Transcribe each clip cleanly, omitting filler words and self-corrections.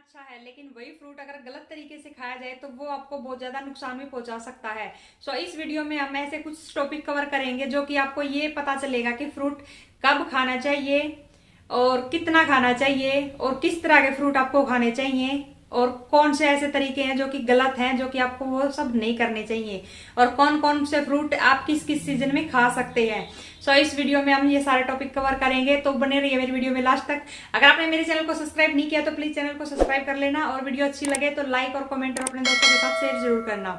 अच्छा है, लेकिन वही फ्रूट अगर गलत तरीके से खाया जाए तो वो आपको बहुत ज्यादा नुकसान भी पहुंचा सकता है। इस वीडियो में हम ऐसे कुछ टॉपिक कवर करेंगे जो कि आपको ये पता चलेगा कि फ्रूट कब खाना चाहिए और कितना खाना चाहिए और किस तरह के फ्रूट आपको खाने चाहिए और कौन से ऐसे तरीके हैं जो कि गलत हैं, जो कि आपको वो सब नहीं करने चाहिए, और कौन कौन से फ्रूट आप किस किस सीजन में खा सकते हैं। इस वीडियो में हम ये सारे टॉपिक कवर करेंगे, तो बने रहिए मेरी वीडियो में लास्ट तक। अगर आपने मेरे चैनल को सब्सक्राइब नहीं किया तो प्लीज चैनल को सब्सक्राइब कर लेना, और वीडियो अच्छी लगे तो लाइक और कमेंट और अपने दोस्तों के साथ शेयर जरूर करना।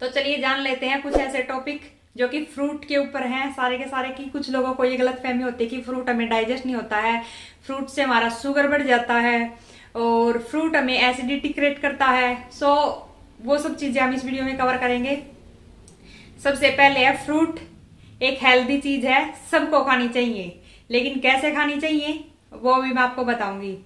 तो चलिए जान लेते हैं कुछ ऐसे टॉपिक जो कि फ्रूट के ऊपर हैं सारे के सारे। की कुछ लोगों को ये गलत फहमी होती है कि फ्रूट हमें डाइजेस्ट नहीं होता है, फ्रूट से हमारा शुगर बढ़ जाता है और फ्रूट हमें एसिडिटी क्रिएट करता है। वो सब चीजें हम इस वीडियो में कवर करेंगे। सबसे पहले है, फ्रूट एक हेल्दी चीज है, सबको खानी चाहिए, लेकिन कैसे खानी चाहिए वो भी मैं आपको बताऊंगी।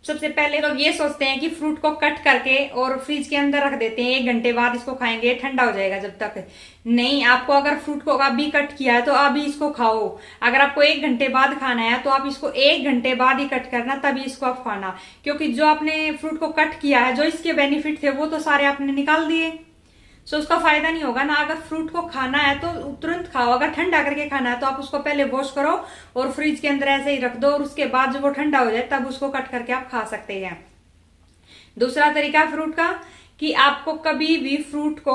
सबसे पहले लोग ये सोचते हैं कि फ्रूट को कट करके और फ्रिज के अंदर रख देते हैं, 1 घंटे बाद इसको खाएंगे, ठंडा हो जाएगा जब तक। नहीं, आपको अगर फ्रूट को अभी कट किया है तो अभी इसको खाओ। अगर आपको 1 घंटे बाद खाना है तो आप इसको 1 घंटे बाद ही कट करना, तभी इसको आप खाना। क्योंकि जो आपने फ्रूट को कट किया है, जो इसके बेनिफिट थे वो तो सारे आपने निकाल दिए, उसका फायदा नहीं होगा ना। अगर फ्रूट को खाना है तो तुरंत खाओ, अगर ठंडा करके खाना है तो आप उसको पहले वॉश करो और फ्रिज के अंदर ऐसे ही रख दो, और उसके बाद जब वो ठंडा हो जाए तब उसको कट करके आप खा सकते हैं। दूसरा तरीका है फ्रूट का कि आपको कभी भी फ्रूट को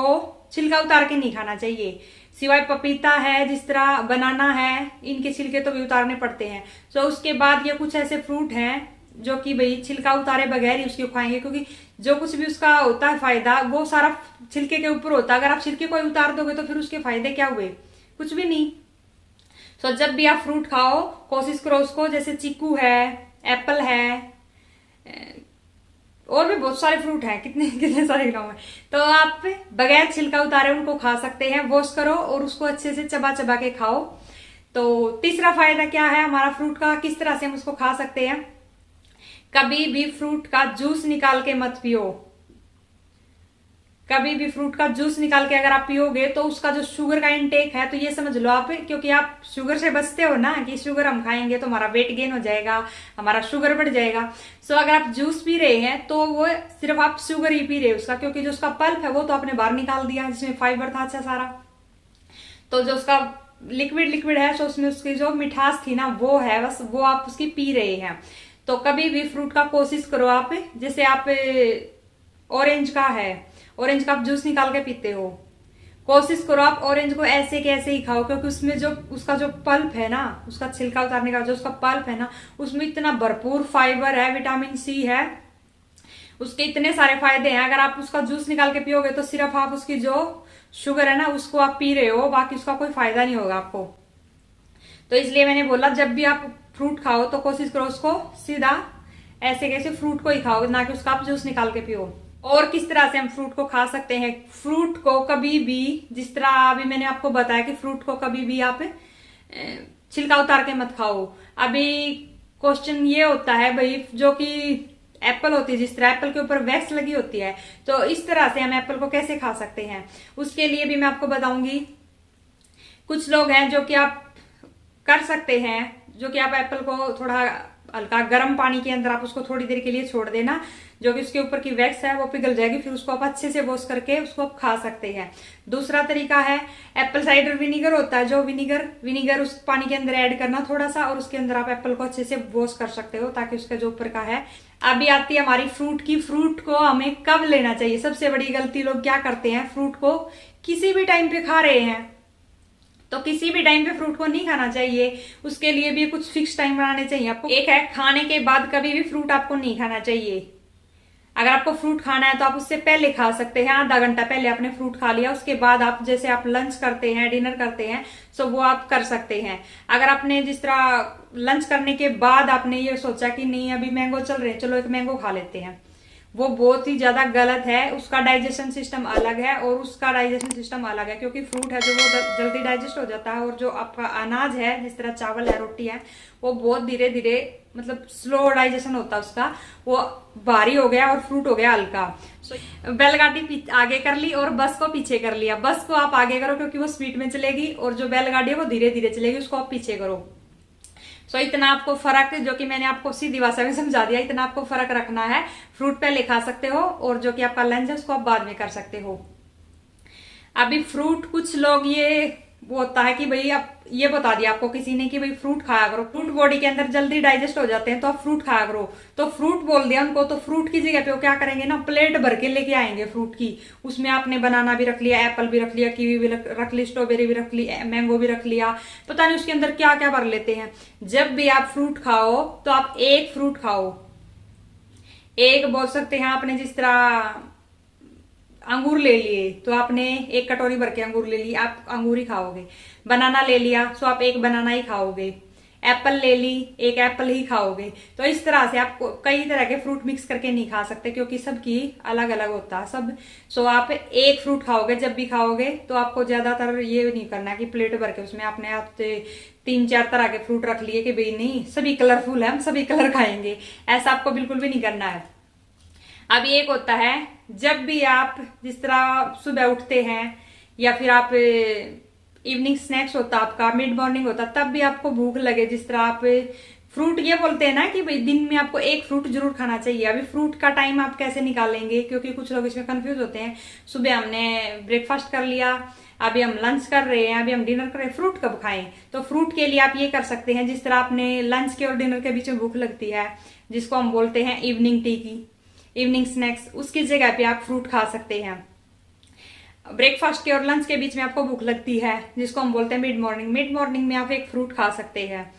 छिलका उतार के नहीं खाना चाहिए, सिवाय पपीता है, जिस तरह बनाना है, इनके छिलके तो भी उतारने पड़ते हैं। उसके बाद ये कुछ ऐसे फ्रूट हैं जो कि भाई छिलका उतारे बगैर ही उसको खाएंगे, क्योंकि जो कुछ भी उसका होता है फायदा वो सारा छिलके के ऊपर होता है। अगर आप छिलके को उतार दोगे तो फिर उसके फायदे क्या हुए, कुछ भी नहीं। जब भी आप फ्रूट खाओ कोशिश करो उसको, जैसे चीकू है, एप्पल है, और भी बहुत सारे फ्रूट हैं, कितने कितने सारे नाम है, तो आप बगैर छिलका उतारे उनको खा सकते हैं। वॉश करो और उसको अच्छे से चबा चबा के खाओ। तो तीसरा फायदा क्या है हमारा फ्रूट का, किस तरह से हम उसको खा सकते हैं। कभी भी फ्रूट का जूस निकाल के मत पियो। कभी भी फ्रूट का जूस निकाल के अगर आप पियोगे तो उसका जो शुगर का इंटेक है, तो ये समझ लो आप, क्योंकि आप शुगर से बचते हो ना कि शुगर हम खाएंगे तो हमारा वेट गेन हो जाएगा, हमारा शुगर बढ़ जाएगा। अगर आप जूस पी रहे हैं तो वो सिर्फ आप शुगर ही पी रहे हो उसका, क्योंकि जो उसका पल्प है वो तो आपने बाहर निकाल दिया, जिसमें फाइबर था अच्छा सारा। तो जो उसका लिक्विड है, तो उसमें उसकी जो मिठास थी ना वो है, बस वो आप उसकी पी रहे हैं। तो कभी भी फ्रूट का कोशिश करो आप, जैसे आप ऑरेंज का है, ऑरेंज का आप जूस निकाल के पीते हो, कोशिश करो आप ऑरेंज को ऐसे के ऐसे ही खाओ, क्योंकि उसमें जो उसका जो पल्प है ना, उसका छिलका उतारने का जो उसका पल्प है ना, उसमें इतना भरपूर फाइबर है, विटामिन सी है, उसके इतने सारे फायदे हैं। अगर आप उसका जूस निकाल के पियोगे तो सिर्फ आप उसकी जो शुगर है ना उसको आप पी रहे हो, बाकी उसका कोई फायदा नहीं होगा आपको। तो इसलिए मैंने बोला जब भी आप फ्रूट खाओ तो कोशिश करो उसको सीधा ऐसे कैसे फ्रूट को ही खाओ, ना कि उसका आप जूस निकाल के पियो। और किस तरह से हम फ्रूट को खा सकते हैं। फ्रूट को कभी भी, जिस तरह अभी मैंने आपको बताया कि फ्रूट को कभी भी आप छिलका उतार के मत खाओ। अभी क्वेश्चन ये होता है भाई, जो कि एप्पल होती है, जिस तरह एप्पल के ऊपर वैक्स लगी होती है, तो इस तरह से हम एप्पल को कैसे खा सकते हैं, उसके लिए भी मैं आपको बताऊंगी। कुछ लोग हैं जो कि आप कर सकते हैं, जो कि आप एप्पल को थोड़ा हल्का गर्म पानी के अंदर आप उसको थोड़ी देर के लिए छोड़ देना, जो कि उसके ऊपर की वैक्स है वो पिघल जाएगी, फिर उसको आप अच्छे से वॉश करके उसको आप खा सकते हैं। दूसरा तरीका है एप्पल साइडर विनीगर होता है, जो विनीगर उस पानी के अंदर ऐड करना थोड़ा सा, और उसके अंदर आप एप्पल को अच्छे से वॉश कर सकते हो, ताकि उसका जो ऊपर का है। अभी आती है हमारी फ्रूट की, फ्रूट को हमें कब लेना चाहिए। सबसे बड़ी गलती लोग क्या करते हैं, फ्रूट को किसी भी टाइम पे खा रहे हैं, तो किसी भी टाइम पे फ्रूट को नहीं खाना चाहिए। उसके लिए भी कुछ फिक्स टाइम बनाने चाहिए आपको। एक है, खाने के बाद कभी भी फ्रूट आपको नहीं खाना चाहिए। अगर आपको फ्रूट खाना है तो आप उससे पहले खा सकते हैं, आधा घंटा पहले आपने फ्रूट खा लिया, उसके बाद आप जैसे आप लंच करते हैं, डिनर करते हैं, वो आप कर सकते हैं। अगर आपने जिस तरह लंच करने के बाद आपने ये सोचा कि नहीं अभी मैंगो चल रहे हैं, चलो एक मैंगो खा लेते हैं, वो बहुत ही ज्यादा गलत है। उसका डाइजेशन सिस्टम अलग है और उसका डाइजेशन सिस्टम अलग है, क्योंकि फ्रूट है जो वो जल्दी डाइजेस्ट हो जाता है, और जो आपका अनाज है, जिस तरह चावल है, रोटी है, वो बहुत धीरे धीरे, मतलब स्लो डाइजेशन होता है उसका, वो भारी हो गया और फ्रूट हो गया हल्का। बैलगाड़ी आगे कर ली और बस को पीछे कर लिया। बस को आप आगे करो क्योंकि वो स्पीड में चलेगी, और जो बैलगाड़ी है वो धीरे धीरे चलेगी, उसको आप पीछे करो। सो इतना आपको फर्क, जो कि मैंने आपको सीधी भाषा में समझा दिया, इतना आपको फर्क रखना है। फ्रूट पहले खा सकते हो और जो कि आपका लंच है उसको आप बाद में कर सकते हो। अभी फ्रूट कुछ लोग ये वो होता है कि भाई आप ये बता दिया आपको किसी ने कि भाई फ्रूट खाया करो, फ्रूट बॉडी के अंदर जल्दी डाइजेस्ट हो जाते हैं तो आप फ्रूट खाया करो, तो फ्रूट बोल दिया उनको, तो फ्रूट की जगह पे वो क्या करेंगे ना, प्लेट भर के लेके आएंगे फ्रूट की। उसमें आपने बनाना भी रख लिया, एप्पल भी रख लिया, कीवी भी रख ली, स्ट्रॉबेरी भी रख ली, मैंगो भी रख लिया, पता नहीं उसके अंदर क्या क्या भर लेते हैं। जब भी आप फ्रूट खाओ तो आप एक फ्रूट खाओ, एक बोल सकते हैं आपने जिस तरह अंगूर ले लिए तो आपने एक कटोरी भर के अंगूर ले ली, आप अंगूर ही खाओगे। बनाना ले लिया तो आप एक बनाना ही खाओगे। एप्पल ले ली, एक एप्पल ही खाओगे। तो इस तरह से आप कई तरह के फ्रूट मिक्स करके नहीं खा सकते क्योंकि सबकी अलग अलग होता है सब। सो आप एक फ्रूट खाओगे, जब भी खाओगे तो आपको ज्यादातर ये नहीं करना कि प्लेट भर के उसमें आपने आप 3-4 तरह के फ्रूट रख लिए कि भाई नहीं सभी कलरफुल है हम सभी कलर खाएंगे, ऐसा आपको बिल्कुल भी नहीं करना है। अब एक होता है जब भी आप जिस तरह सुबह उठते हैं या फिर आप इवनिंग स्नैक्स होता आपका, मिड मॉर्निंग होता, तब भी आपको भूख लगे, जिस तरह आप फ्रूट ये बोलते हैं ना कि भाई दिन में आपको एक फ्रूट जरूर खाना चाहिए। अभी फ्रूट का टाइम आप कैसे निकालेंगे, क्योंकि कुछ लोग इसमें कंफ्यूज होते हैं। सुबह हमने ब्रेकफास्ट कर लिया, अभी हम लंच कर रहे हैं, अभी हम डिनर कर रहे हैं, फ्रूट कब खाएं? तो फ्रूट के लिए आप ये कर सकते हैं, जिस तरह आपने लंच के और डिनर के बीच में भूख लगती है जिसको हम बोलते हैं इवनिंग टी की, इवनिंग स्नैक्स, उसकी जगह पे आप फ्रूट खा सकते हैं। ब्रेकफास्ट के और लंच के बीच में आपको भूख लगती है जिसको हम बोलते हैं मिड मॉर्निंग, मिड मॉर्निंग में आप एक फ्रूट खा सकते हैं।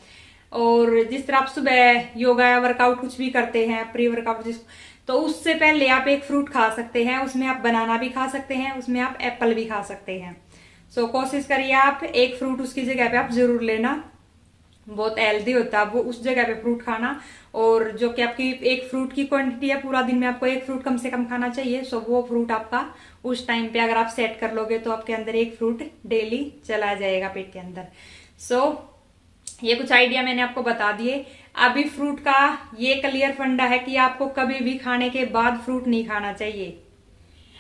और जिस तरह आप सुबह योगा या वर्कआउट कुछ भी करते हैं, प्री वर्कआउट तो उससे पहले आप एक फ्रूट खा सकते हैं, उसमें आप बनाना भी खा सकते हैं, उसमें आप एप्पल भी खा सकते हैं। सो कोशिश करिए आप एक फ्रूट उसकी जगह पे आप जरूर लेना, बहुत हेल्दी होता है वो उस जगह पे फ्रूट खाना। और जो कि आपकी एक फ्रूट की क्वांटिटी है, पूरा दिन में आपको एक फ्रूट कम से कम खाना चाहिए। सो वो फ्रूट आपका उस टाइम पे अगर आप सेट कर लोगे तो आपके अंदर एक फ्रूट डेली चला जाएगा पेट के अंदर। सो ये कुछ आइडिया मैंने आपको बता दिए। अभी फ्रूट का ये क्लियर फंडा है कि आपको कभी भी खाने के बाद फ्रूट नहीं खाना चाहिए।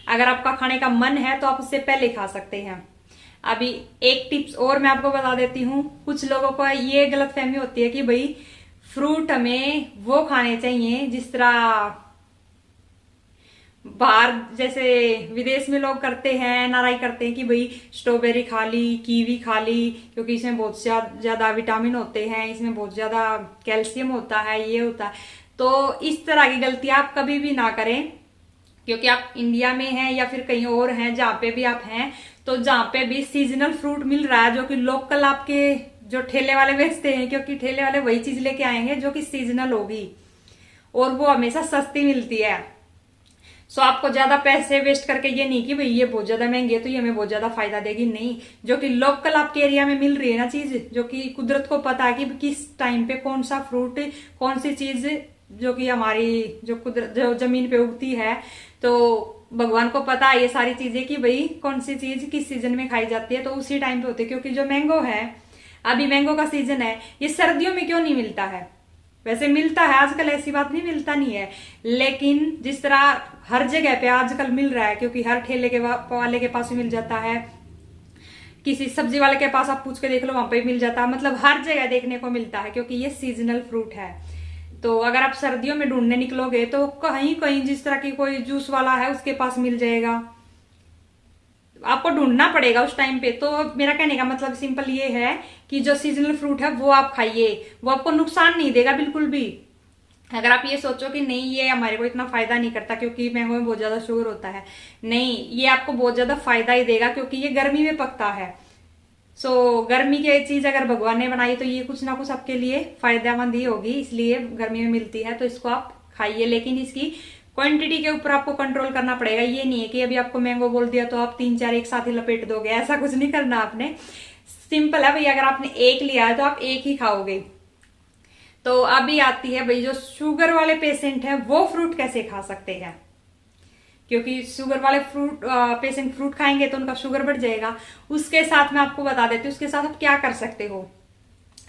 अगर आपका खाने का मन है तो आप उससे पहले खा सकते हैं। अभी एक टिप्स और मैं आपको बता देती हूँ, कुछ लोगों को ये गलतफहमी होती है कि भाई फ्रूट हमें वो खाने चाहिए जिस तरह बाहर जैसे विदेश में लोग करते हैं, नाराई करते हैं कि भाई स्ट्रॉबेरी खा ली, कीवी खा ली, क्योंकि इसमें बहुत ज्यादा विटामिन होते हैं, इसमें बहुत ज्यादा कैल्शियम होता है, ये होता है। तो इस तरह की गलती आप कभी भी ना करें, क्योंकि आप इंडिया में हैं या फिर कहीं और हैं, जहाँ पे भी आप हैं, तो जहाँ पे भी सीजनल फ्रूट मिल रहा है जो कि लोकल आपके जो ठेले वाले बेचते हैं, क्योंकि ठेले वाले वही चीज लेके आएंगे जो कि सीजनल होगी और वो हमेशा सस्ती मिलती है। सो आपको ज्यादा पैसे वेस्ट करके ये नहीं कि भाई ये बहुत ज्यादा महंगी है तो ये हमें बहुत ज्यादा फायदा देगी, नहीं। जो कि लोकल आपके एरिया में मिल रही है ना चीज, जो कि कुदरत को पता है कि किस टाइम पे कौन सा फ्रूट, कौन सी चीज जो कि हमारी जो कुदरत जो जमीन पे उगती है, तो भगवान को पता है ये सारी चीजें कि भाई कौन सी चीज किस सीजन में खाई जाती है, तो उसी टाइम पे होती है। क्योंकि जो मैंगो है, अभी मैंगो का सीजन है, ये सर्दियों में क्यों नहीं मिलता है? वैसे मिलता है आजकल, ऐसी बात नहीं मिलता नहीं है, लेकिन जिस तरह हर जगह पे आजकल मिल रहा है, क्योंकि हर ठेले के वाले के पास भी मिल जाता है, किसी सब्जी वाले के पास आप पूछ के देख लो वहां पे भी मिल जाता है, मतलब हर जगह देखने को मिलता है क्योंकि ये सीजनल फ्रूट है। तो अगर आप सर्दियों में ढूंढने निकलोगे तो कहीं कहीं जिस तरह की कोई जूस वाला है उसके पास मिल जाएगा, आपको ढूंढना पड़ेगा उस टाइम पे। तो मेरा कहने का मतलब सिंपल ये है कि जो सीजनल फ्रूट है वो आप खाइए, वो आपको नुकसान नहीं देगा बिल्कुल भी। अगर आप ये सोचो कि नहीं ये हमारे को इतना फायदा नहीं करता क्योंकि मैंगो में बहुत ज्यादा शुगर होता है, नहीं, ये आपको बहुत ज्यादा फायदा ही देगा क्योंकि ये गर्मी में पकता है। सो गर्मी की चीज अगर भगवान ने बनाई तो ये कुछ ना कुछ आपके लिए फायदेमंद ही होगी, इसलिए गर्मी में मिलती है तो इसको आप खाइए। लेकिन इसकी क्वांटिटी के ऊपर आपको कंट्रोल करना पड़ेगा। ये नहीं है कि अभी आपको मैंगो बोल दिया तो आप 3-4 एक साथ ही लपेट दोगे, ऐसा कुछ नहीं करना आपने। सिंपल है भाई, अगर आपने एक लिया है तो आप एक ही खाओगे। तो अभी आती है भाई जो शुगर वाले पेशेंट है वो फ्रूट कैसे खा सकते हैं, क्योंकि शुगर वाले पेशेंट फ्रूट खाएंगे तो उनका शुगर बढ़ जाएगा। उसके साथ मैं आपको बता देती हूँ उसके साथ आप क्या कर सकते हो।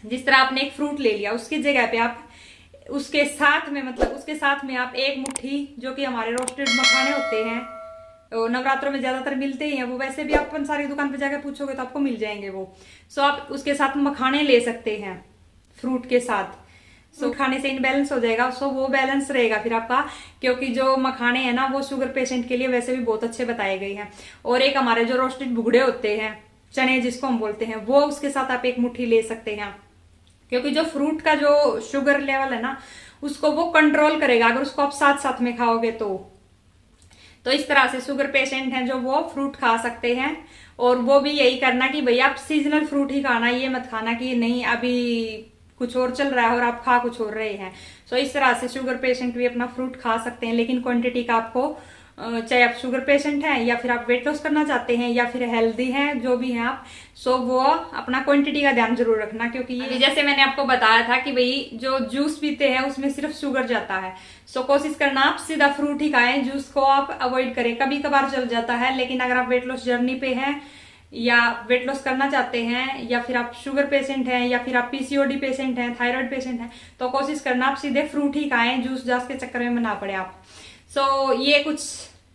जिस तरह आपने एक फ्रूट ले लिया, उसकी जगह पे आप उसके साथ में आप एक मुट्ठी जो कि हमारे रोस्टेड मखाने होते हैं, नवरात्रों में ज्यादातर मिलते ही हैं वो, वैसे भी आप सारी दुकान पे जाकर पूछोगे तो आपको मिल जाएंगे वो। सो आप उसके साथ मखाने ले सकते हैं। फ्रूट के साथ। सो खाने से इनबैलेंस हो जाएगा, सो वो बैलेंस रहेगा फिर आपका, क्योंकि जो मखाने हैं ना वो शुगर पेशेंट के लिए वैसे भी बहुत अच्छे बताए गए हैं। और एक हमारे जो रोस्टेड भुगड़े होते हैं, चने जिसको हम बोलते हैं, वो उसके साथ आप एक मुट्ठी ले सकते हैं, क्योंकि जो फ्रूट का जो शुगर लेवल है ना उसको वो कंट्रोल करेगा अगर उसको आप साथ साथ में खाओगे तो इस तरह से शुगर पेशेंट हैं जो वो फ्रूट खा सकते हैं। और वो भी यही करना कि भैया आप सीजनल फ्रूट ही खाना, ये मत खाना कि नहीं अभी कुछ और चल रहा है और आप खा कुछ और रहे हैं। सो इस तरह से शुगर पेशेंट भी अपना फ्रूट खा सकते हैं, लेकिन क्वांटिटी का आपको, चाहे आप शुगर पेशेंट हैं या फिर आप वेट लॉस करना चाहते हैं या फिर हेल्दी हैं, जो भी हैं आप, सो वो अपना क्वांटिटी का ध्यान जरूर रखना। क्योंकि ये जैसे मैंने आपको बताया था कि भाई जो जूस पीते हैं उसमें सिर्फ शुगर जाता है, सो कोशिश करना आप सीधा फ्रूट ही खाएं, जूस को आप अवॉइड करें। कभी कभार चल जाता है, लेकिन अगर आप वेट लॉस जर्नी पे हैं या वेट लॉस करना चाहते हैं या फिर आप शुगर पेशेंट हैं या फिर आप पीसीओडी पेशेंट हैं, थायराइड पेशेंट हैं, तो कोशिश करना आप सीधे फ्रूट ही खाएं, जूस जास के चक्कर में ना पड़े आप। सो ये कुछ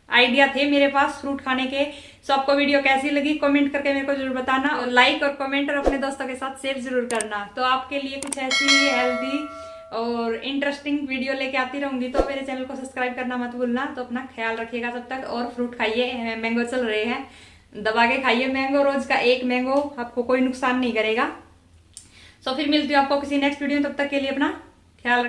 आइडिया थे मेरे पास फ्रूट खाने के। सो आपको वीडियो कैसी लगी कमेंट करके मेरे को जरूर बताना, और लाइक और कमेंट और अपने दोस्तों के साथ शेयर जरूर करना। तो आपके लिए कुछ ऐसी हेल्दी और इंटरेस्टिंग वीडियो लेके आती रहूंगी, तो मेरे चैनल को सब्सक्राइब करना मत भूलना। तो अपना ख्याल रखिएगा तब तक, और फ्रूट खाइए, मैंगो चल रहे हैं, दबा के खाइए मैंगो, रोज का एक मैंगो आपको कोई नुकसान नहीं करेगा। सो फिर मिलती हूँ आपको किसी नेक्स्ट वीडियो में, तब तक के लिए अपना ख्याल